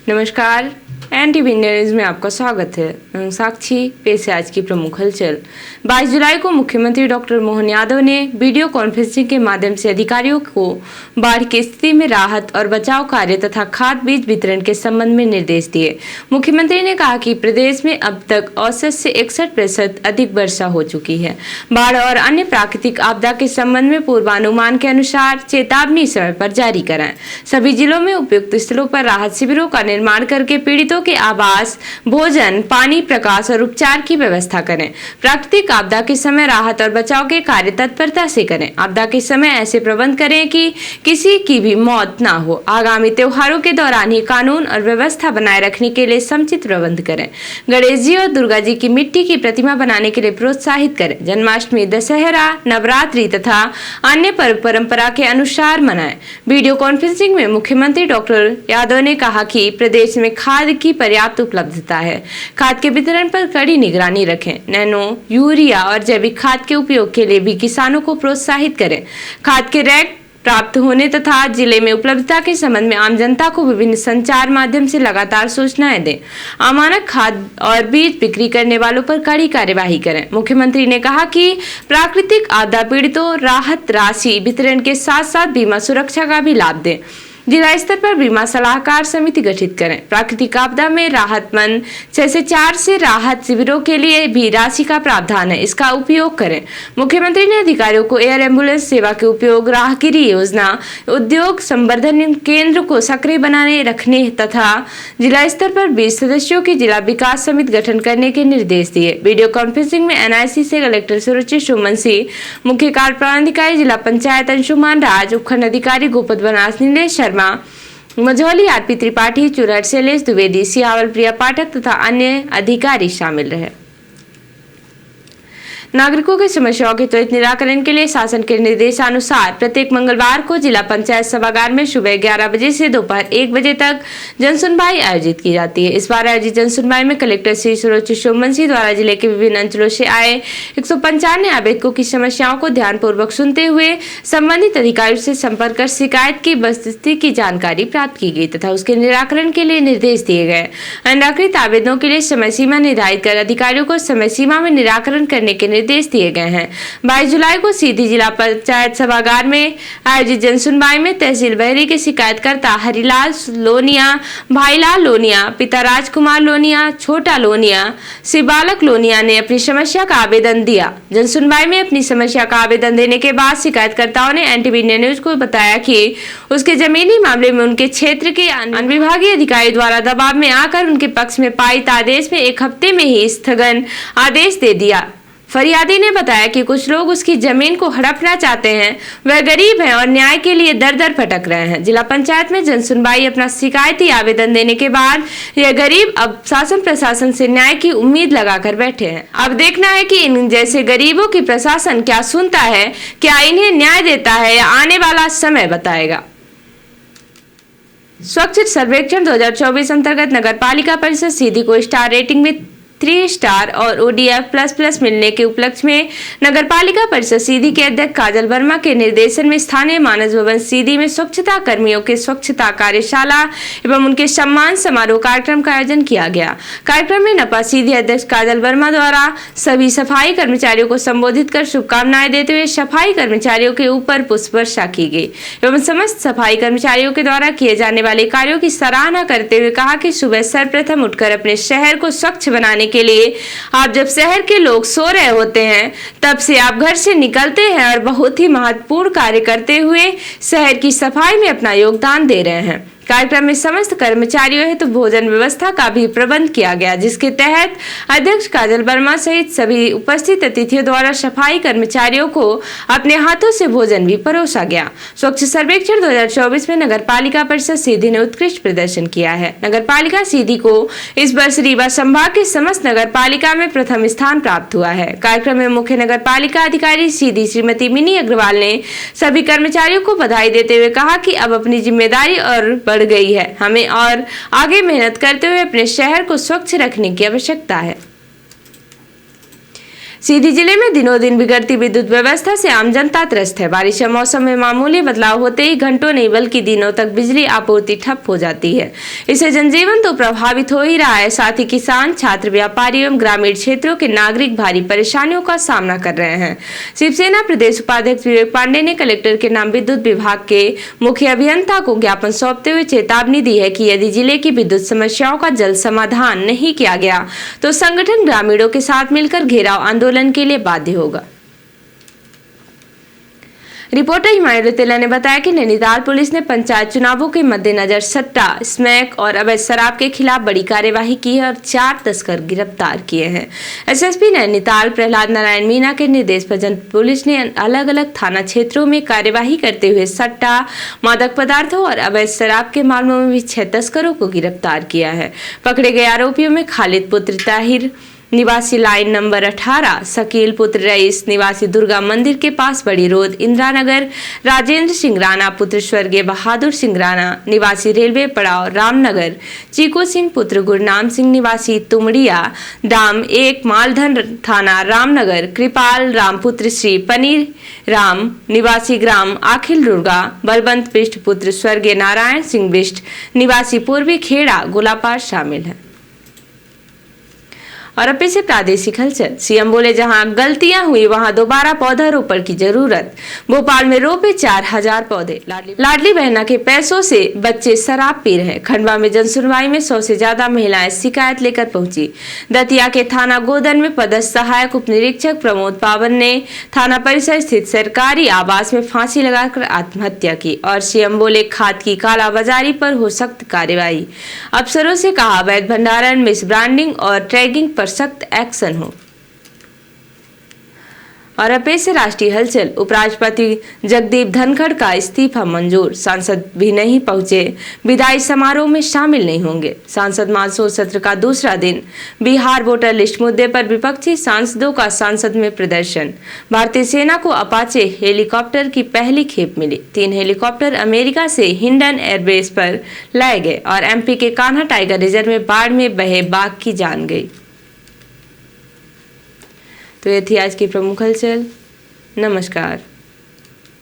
नमस्कार, NTV news में आपका स्वागत है। मैं साक्षी। पेश है आज की प्रमुख हलचल। 22 जुलाई को मुख्यमंत्री डॉक्टर मोहन यादव ने वीडियो कॉन्फ्रेंसिंग के माध्यम से अधिकारियों को बाढ़ की स्थिति में राहत और बचाव कार्य तथा खाद बीज वितरण के संबंध में निर्देश दिए। मुख्यमंत्री ने कहा कि प्रदेश में अब तक औसत से 61% अधिक वर्षा हो चुकी है। बाढ़ और अन्य प्राकृतिक आपदा के संबंध में पूर्वानुमान के अनुसार चेतावनी समय पर जारी कराएं। सभी जिलों में उपयुक्त स्थलों पर राहत शिविरों का निर्माण करके पीड़ितों के आवास, भोजन, पानी, प्रकाश और उपचार की व्यवस्था करें। प्राकृतिक आपदा के समय राहत और बचाव के कार्य तत्परता से करें। आपदा के समय ऐसे प्रबंध करें कि किसी की भी मौत ना हो। आगामी त्योहारों के दौरान ही कानून और व्यवस्था बनाए रखने के लिए समुचित प्रबंध करें। गणेश जी और दुर्गा जी की मिट्टी की प्रतिमा बनाने के लिए प्रोत्साहित करें। जन्माष्टमी, दशहरा, नवरात्रि तथा अन्य पर्व परंपरा के अनुसार मनाएं। वीडियो कॉन्फ्रेंसिंग में मुख्यमंत्री डॉक्टर यादव ने कहा कि प्रदेश में खाद की पर्याप्त उपलब्धता है। खाद के वितरण पर कड़ी निगरानी रखें। नैनो, यूरिया और जैविक खाद के उपयोग के लिए भी किसानों को प्रोत्साहित करें। खाद के रैक प्राप्त होने तथा जिले में उपलब्धता के संबंध में आम जनता को विभिन्न संचार माध्यम से लगातार सूचनाएं दें। अमानक खाद और बीज बिक्री करने वालों पर कड़ी कार्यवाही करें। मुख्यमंत्री ने कहा कि प्राकृतिक आपदा पीड़ितों राहत राशि वितरण के साथ साथ बीमा सुरक्षा का भी लाभ दें। जिला स्तर पर बीमा सलाहकार समिति गठित करें। प्राकृतिक आपदा में राहत मंद 6 से 4 से राहत शिविरों के लिए भी राशि का प्रावधान है, इसका उपयोग करें। मुख्यमंत्री ने अधिकारियों को एयर एम्बुलेंस सेवा के उपयोग, राहगिरी योजना, उद्योग संवर्धन केंद्र को सक्रिय बनाने रखने तथा जिला स्तर पर 20 सदस्यों की जिला विकास समिति गठन करने के निर्देश दिए। वीडियो कॉन्फ्रेंसिंग में एनआईसी से कलेक्टर सुरुचि सुमन सिंह, मुख्य कार्यपालन अधिकारी जिला पंचायत अंशुमान राज, उपखंड अधिकारी गोपद बनास नीलेश शर्मा, मझौली आरपी त्रिपाठी, चुरहट शैलेश द्विवेदी, सियावल प्रिया पाठक तथा अन्य अधिकारी शामिल रहे। नागरिकों की समस्याओं के त्वरित निराकरण के लिए शासन के निर्देशानुसार प्रत्येक मंगलवार को जिला पंचायत सभागार में सुबह 11 बजे से दोपहर 1 बजे तक जनसुनवाई आयोजित की जाती है। इस बार आयोजित जनसुनवाई में कलेक्टर श्री सुरुचि सुमन सिंह द्वारा जिले के विभिन्न अंचलों से आए 195 आवेदकों की समस्याओं को ध्यानपूर्वक सुनते हुए संबंधित अधिकारियों से संपर्क कर शिकायत की वस्तुस्थिति की जानकारी प्राप्त की गई तथा उसके निराकरण के लिए निर्देश दिए गए। अनाकृत आवेदनों के लिए समय सीमा निर्धारित कर अधिकारियों को समय सीमा में निराकरण करने के निर्देश दिए गए हैं। 22 जुलाई को सीधी जिला पंचायत सभागार में आयोजित जनसुनवाई में तहसील बहरी के शिकायतकर्ता हरिलाल लोनिया, भाईलाल लोनिया, पिता राजकुमार लोनिया, छोटा लोनिया, शिबालक लोनिया ने अपनी समस्या का आवेदन दिया। जनसुनवाई में अपनी समस्या का आवेदन देने के बाद शिकायतकर्ताओं ने एनटीवी न्यूज को बताया कि उसके जमीनी मामले में उनके क्षेत्र के अनुविभागीय अधिकारी द्वारा दबाव में आकर उनके पक्ष में पारित आदेश में 1 हफ्ते में ही स्थगन आदेश दे दिया। फरियादी ने बताया कि कुछ लोग उसकी जमीन को हड़पना चाहते हैं। वह गरीब हैं और न्याय के लिए दर दर भटक रहे हैं। जिला पंचायत में जनसुनवाई अपना शिकायती आवेदन देने के बाद यह गरीब अब शासन प्रशासन से न्याय की उम्मीद लगाकर बैठे हैं। अब देखना है कि इन जैसे गरीबों की प्रशासन क्या सुनता है, क्या इन्हें न्याय देता है या आने वाला समय बताएगा। स्वच्छ सर्वेक्षण 2024 अंतर्गत नगर पालिका परिषद सीधी को स्टार रेटिंग में 3 स्टार और ODF++ मिलने के उपलक्ष्य में नगर पालिका परिषद सीधी के अध्यक्ष काजल वर्मा के निर्देशन में स्थानीय मानस भवन सीधी में स्वच्छता कर्मियों के स्वच्छता कार्यशाला एवं उनके सम्मान समारोह कार्यक्रम का आयोजन किया गया। कार्यक्रम में नपा सीधी अध्यक्ष काजल वर्मा द्वारा सभी सफाई कर्मचारियों को संबोधित कर शुभकामनाएं देते हुए सफाई कर्मचारियों के ऊपर पुष्प वर्षा की गई एवं समस्त सफाई कर्मचारियों के द्वारा किए जाने वाले कार्यों की सराहना करते हुए कहा कि सुबह सर्वप्रथम उठकर अपने शहर को स्वच्छ बनाने के लिए आप जब शहर के लोग सो रहे होते हैं तब से आप घर से निकलते हैं और बहुत ही महत्वपूर्ण कार्य करते हुए शहर की सफाई में अपना योगदान दे रहे हैं। कार्यक्रम में समस्त कर्मचारियों हेतु भोजन व्यवस्था का भी प्रबंध किया गया, जिसके तहत अध्यक्ष काजल वर्मा सहित सभी उपस्थित अतिथियों द्वारा सफाई कर्मचारियों को अपने हाथों से भोजन भी परोसा गया। स्वच्छ सर्वेक्षण 2024 में नगर पालिका परिषद सीधी ने उत्कृष्ट प्रदर्शन किया है। नगर पालिका सीधी को इस वर्ष रीवा संभाग के समस्त नगर पालिका में प्रथम स्थान प्राप्त हुआ है। कार्यक्रम में मुख्य नगर पालिका अधिकारी सीधी श्रीमती मिनी अग्रवाल ने सभी कर्मचारियों को बधाई देते हुए कहा कि अब अपनी जिम्मेदारी और बढ़ गई है, हमें और आगे मेहनत करते हुए अपने शहर को स्वच्छ रखने की आवश्यकता है। सीधी जिले में दिनों दिन बिगड़ती विद्युत व्यवस्था से आम जनता त्रस्त है। बारिश के मौसम में मामूली बदलाव होते ही घंटों नहीं बल्कि दिनों तक बिजली आपूर्ति ठप हो जाती है। इससे जनजीवन तो प्रभावित हो ही रहा है, साथ ही किसान, छात्र, व्यापारी एवं ग्रामीण क्षेत्रों के नागरिक भारी परेशानियों का सामना कर रहे हैं। शिवसेना प्रदेश उपाध्यक्ष विवेक पांडे ने कलेक्टर के नाम विद्युत विभाग के मुख्य अभियंता को ज्ञापन सौंपते हुए चेतावनी दी है कि यदि जिले की विद्युत समस्याओं का जल्द समाधान नहीं किया गया तो संगठन ग्रामीणों के साथ मिलकर घेराव आंदोलन के लिए बाध्य होगा। रिपोर्टर हिमायत रतेला ने बताया कि नैनीताल पुलिस ने पंचायत चुनावों के मद्देनजर सट्टा, स्मैक और अवैध शराब के खिलाफ बड़ी कार्यवाही की है और 4 तस्कर गिरफ्तार किए हैं। एसएसपी नैनीताल प्रहलाद नारायण मीना के निर्देश पर जनपद पुलिस ने अलग अलग थाना क्षेत्रों में कार्यवाही करते हुए सट्टा, मादक पदार्थों और अवैध शराब के मामलों में भी 6 तस्करों को गिरफ्तार किया है। पकड़े गए आरोपियों में खालिद पुत्र ताहिर निवासी लाइन नंबर 18, शकील पुत्र रईस निवासी दुर्गा मंदिर के पास बड़ी रोड इंदिरा नगर, राजेंद्र सिंह राणा पुत्र स्वर्गीय बहादुर सिंह राणा निवासी रेलवे पड़ाव रामनगर, चीकू सिंह पुत्र गुरनाम सिंह निवासी तुमड़िया दाम 1 मालधन थाना रामनगर, कृपाल राम पुत्र श्री पनीर राम निवासी ग्राम आखिल दुर्गा, बलवंत बिष्ट पुत्र स्वर्गीय नारायण सिंह बिष्ट निवासी पूर्वी खेड़ा गोलापार शामिल है। और अब से प्रादेशिक हलचल। सीएम बोले जहां गलतियां हुई वहां दोबारा पौधारोपण की जरूरत। भोपाल में रोपे 4000 पौधे। लाडली बहना के पैसों से बच्चे शराब पी रहे। खंडवा में जनसुनवाई में 100 से ज्यादा महिलाएं शिकायत लेकर पहुंची। दतिया के थाना गोदन में पदस्थ सहायक उप निरीक्षक प्रमोद पावन ने थाना परिसर स्थित सरकारी आवास में फांसी लगाकर आत्महत्या की। और सीएम बोले खाद की कालाबाजारी पर हो सख्त कार्रवाई। अफसरों से कहा अवैध भंडारण, मिस ब्रांडिंग और ट्रैकिंग पर सख्त एक्शन हो। और अब से राष्ट्रीय हलचल। उपराष्ट्रपति जगदीप धनखड़ का इस्तीफा मंजूर। सांसद भी नहीं पहुंचे, विदाई समारोह में शामिल नहीं होंगे। सांसद मानसून सत्र का दूसरा दिन। बिहार वोटर लिस्ट मुद्दे पर विपक्षी सांसदों का संसद में प्रदर्शन। भारतीय सेना को अपाचे हेलीकॉप्टर की पहली खेप मिली। 3 हेलीकॉप्टर अमेरिका से हिंडन एयरबेस पर लाए गए। और एमपी के कान्हा टाइगर रिजर्व में बाढ़ में बहे बाघ की जान गई। तो ये थी आज की प्रमुख हलचल। नमस्कार।